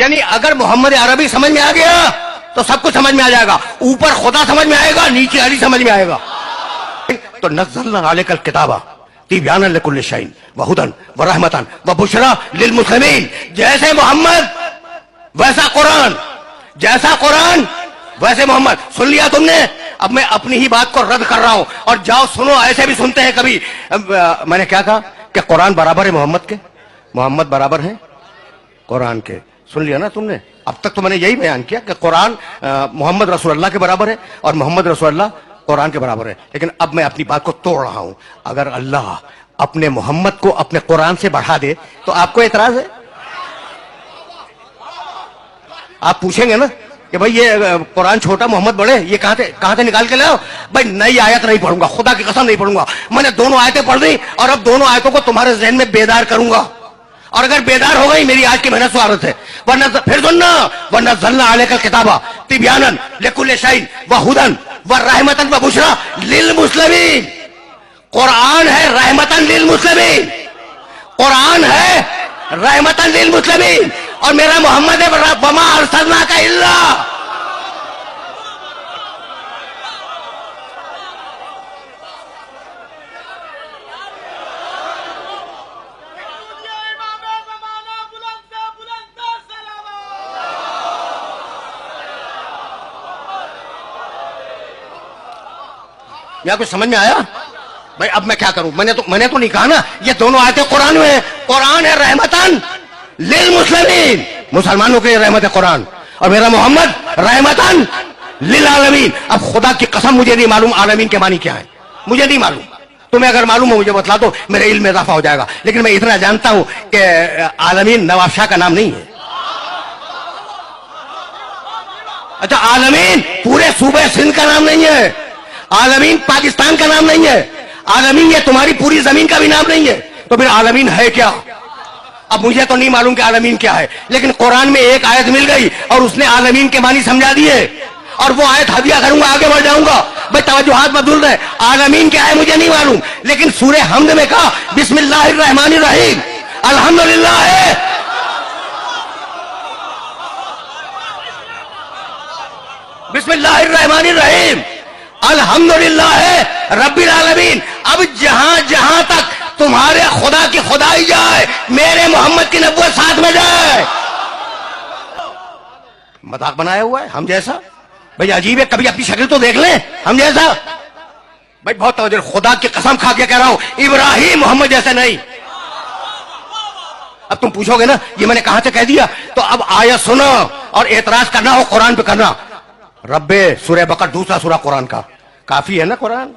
یعنی اگر محمد عربی سمجھ میں آ گیا تو سب کچھ سمجھ میں آ جائے گا. اوپر خدا سمجھ میں آئے گا, نیچے علی سمجھ میں آئے گا. تو نزلنا علیک الکتاب تبیانا لکل شیء وہدی ورحمۃ وبشریٰ للمسلمین. جیسے محمد ویسا قرآن, جیسا قرآن ویسے محمد. سن لیا تم نے؟ اب میں اپنی ہی بات کو رد کر رہا ہوں. اور جاؤ سنو, ایسے بھی سنتے ہیں کبھی. میں نے کیا کہا کہ قرآن برابر ہے محمد کے, محمد برابر ہے قرآن کے. سن لیا نا تم نے؟ اب تک تو میں نے یہی بیان کیا کہ قرآن محمد رسول اللہ کے برابر ہے اور محمد رسول اللہ قرآن کے برابر ہے. لیکن اب میں اپنی بات کو توڑ رہا ہوں. اگر اللہ اپنے محمد کو اپنے قرآن سے بڑھا دے تو آپ کو اعتراض ہے؟ آپ پوچھیں گے نا کہ بھائی یہ قرآن چھوٹا محمد بڑے, یہ کہاں سے نکال کے لاؤ؟ بھائی نئی آیت نہیں پڑھوں گا, خدا کی قسم نہیں پڑھوں گا. میں نے دونوں آیتیں پڑھ دی اور اب دونوں آیتوں کو تمہارے ذہن میں بیدار کروں گا. اور اگر بیدار ہو گئی میری آج کی محنت سوارت ہے. ورنہ پھر سننا, وَنَزَّلْنَا عَلَيْكَ الْكِتَابَ تِبْيَانًا لِكُلِّ شَيْءٍ وَهُدًى وَرَحْمَةً وَبُشْرَىٰ لِلْمُسْلِمِينَ. قرآن ہے رحمتاً للمسلمین, قرآن ہے رحمتاً للمسلمین. اور میرا محمد ہے وَمَا أَرْسَلْنَاكَ إِلَّا. یا کچھ سمجھ میں آیا؟ بھائی اب میں کیا کروں؟ میں نے تو نہیں کہا نا یہ دونوں آیتیں قرآن میں ہیں. قرآن ہے رحمتاً للمسلمین, مسلمانوں کے لیے رحمت ہے قرآن, اور میرا محمد رحمتاً للعالمین. اب خدا کی قسم مجھے نہیں معلوم عالمین کے معنی کیا ہے, مجھے نہیں معلوم. تمہیں اگر معلوم ہو مجھے بتلا دو, میرے علم میں اضافہ ہو جائے گا. لیکن میں اتنا جانتا ہوں کہ عالمین نواب شاہ کا نام نہیں ہے. اچھا, عالمین پورے صوبے سندھ کا نام نہیں ہے, عالمین پاکستان کا نام نہیں ہے, عالمین یہ تمہاری پوری زمین کا بھی نام نہیں ہے. تو پھر عالمین ہے کیا؟ اب مجھے تو نہیں معلوم کہ عالمین کیا ہے, لیکن قرآن میں ایک آیت مل گئی اور اس نے عالمین کے معنی سمجھا دیے, اور وہ آیت ہدیہ کروں گا, آگے بڑھ جاؤں گا. بھائی توجہات بدل رہے. عالمین کیا ہے مجھے نہیں معلوم, لیکن سورہ حمد میں کہا بسم اللہ الرحمن الرحیم, الحمدللہ ہے. بسم اللہ الرحمن الرحیم الحمدللہ ہے رب العالمین. اب جہاں جہاں تک تمہارے خدا کی خدائی جائے, میرے محمد کی نبوت ساتھ میں جائے. مذاق بنایا ہوا ہے ہم جیسا. بھئی عجیب ہے, کبھی اپنی شکل تو دیکھ لیں ہم جیسا. بھئی بہت توجہ, خدا کی قسم کھا کے کہہ رہا ہوں ابراہیم محمد جیسے نہیں. اب تم پوچھو گے نا یہ میں نے کہاں سے کہہ دیا, تو اب آیت سنو اور اعتراض کرنا ہو قرآن پہ کرنا. رب سورہ بقرہ دوسرا سورہ قرآن کا, کافی ہے نا قرآن؟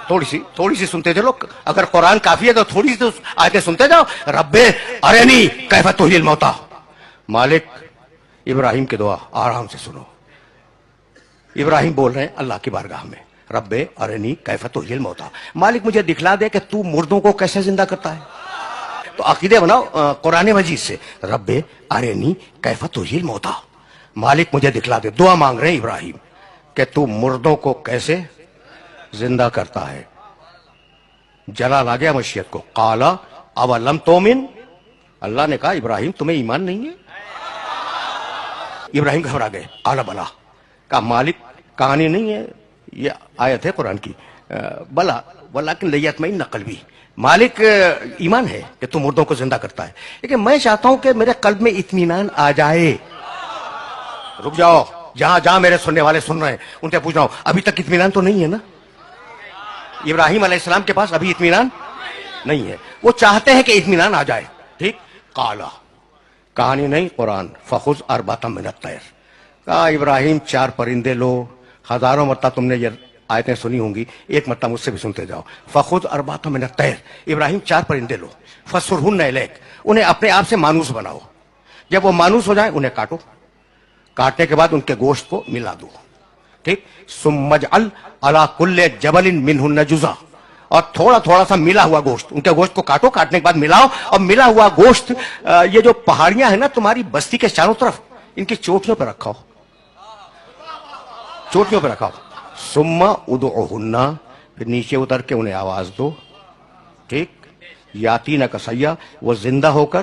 تھوڑی سی سنتے چلو. اگر قرآن کافی ہے تو تھوڑی سی آیتیں سنتے جاؤ. رب ارنی کیف تحیی الموتی. مالک ابراہیم کی دعا آرام سے سنو. ابراہیم بول رہے ہیں اللہ کی بارگاہ میں, رب ارنی کیف تحیی الموتی, مالک مجھے دکھلا دے کہ تو مردوں کو کیسے زندہ کرتا ہے. تو عقیدے بناؤ قرآن مجید سے, رب ارنی کیف تحیی الموتی, مالک مجھے دکھلا دے. دعا مانگ رہے ہیں ابراہیم کہ تو مردوں کو کیسے زندہ کرتا ہے. جلال آ گیا مشیت کو. قال اولم تؤمن, اللہ نے کہا ابراہیم تمہیں ایمان نہیں ہے؟ ابراہیم گھبرا گئے. قال بلا, کہا مالک کہانی نہیں ہے, یہ آیت ہے قرآن کی. بلا ولکن لیطمئن قلبی, مالک ایمان ہے کہ تو مردوں کو زندہ کرتا ہے, لیکن میں چاہتا ہوں کہ میرے قلب میں اطمینان آ جائے. رک جاؤ, جہاں میرے سننے والے سن رہے ہیں ان سے پوچھ رہا ہوں ابھی تک اطمینان تو نہیں ہے نا؟ ابراہیم علیہ السلام کے پاس ابھی اطمینان نہیں ہے, وہ چاہتے ہیں کہ اطمینان آ جائے. ٹھیک, قالا کہانی نہیں قرآن, فخذ اربعۃ من الطیر, کہا ابراہیم 4 پرندے لو. ہزاروں مرتبہ تم نے یہ آیتیں سنی ہوں گی, ایک مرتبہ مجھ سے بھی سنتے جاؤ. فخذ اربعۃ من الطیر, ابراہیم 4 پرندے لو. فصرہن الیک, انہیں اپنے آپ سے مانوس بناؤ. جب وہ مانوس ہو جائیں انہیں کاٹو, کاٹنے کے بعد ان کے گوشت کو ملا دو. ٹھیک, ثم اجعل علی کل جبل منہن جزءا, اور تھوڑا تھوڑا سا ملا ہوا گوشت, ان کے گوشت کو کاٹو, کاٹنے کے بعد ملاؤ, اور ملا ہوا گوشت یہ جو پہاڑیاں ہیں نا تمہاری بستی کے چاروں طرف, ان کی چوٹیوں پہ رکھاؤ, چوٹیوں پہ رکھاؤ. ثم ادعوہن, پھر نیچے اتر کے انہیں آواز دو. ٹھیک, یاتینک سیا, وہ زندہ ہو کر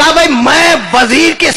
کہا بھائی میں وزیر کے